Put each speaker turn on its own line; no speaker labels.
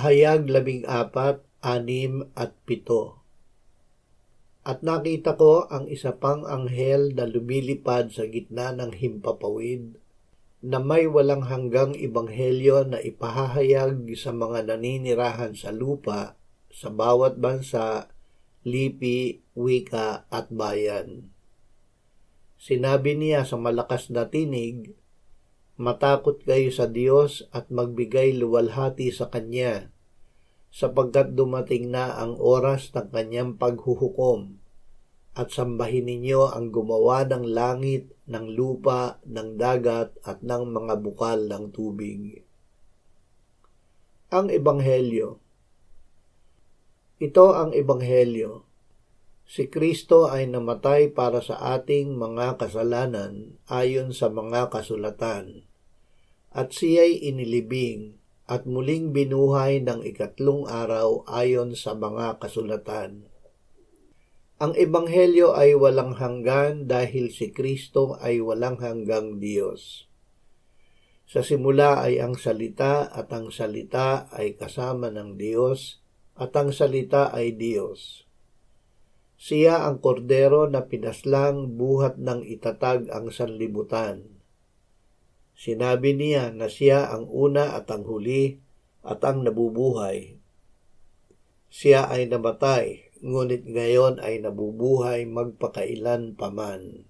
Pahayag 14:6 at 7. At nakita ko ang isa pang anghel na lumilipad sa gitna ng himpapawid, na may walang hanggang ebanghelyo na ipahahayag sa mga naninirahan sa lupa, sa bawat bansa, lipi, wika at bayan. Sinabi niya sa malakas na tinig, "Matakot kayo sa Diyos at magbigay luwalhati sa Kanya, sapagkat dumating na ang oras ng Kanyang paghuhukom, at sambahin ninyo ang gumawa ng langit, ng lupa, ng dagat at ng mga bukal ng tubig." Ang Ebanghelyo. Ito ang Ebanghelyo. Si Kristo ay namatay para sa ating mga kasalanan ayon sa mga kasulatan, at siya'y inilibing at muling binuhay ng ikatlong araw ayon sa mga kasulatan. Ang Ebanghelyo ay walang hanggan dahil si Kristo ay walang hanggang Diyos. Sa simula ay ang salita at ang salita ay kasama ng Diyos at ang salita ay Diyos. Siya ang kordero na pinaslang buhat ng itatag ang sanlibutan. Sinabi niya na siya ang una at ang huli at ang nabubuhay. Siya ay namatay, ngunit ngayon ay nabubuhay magpakailan paman.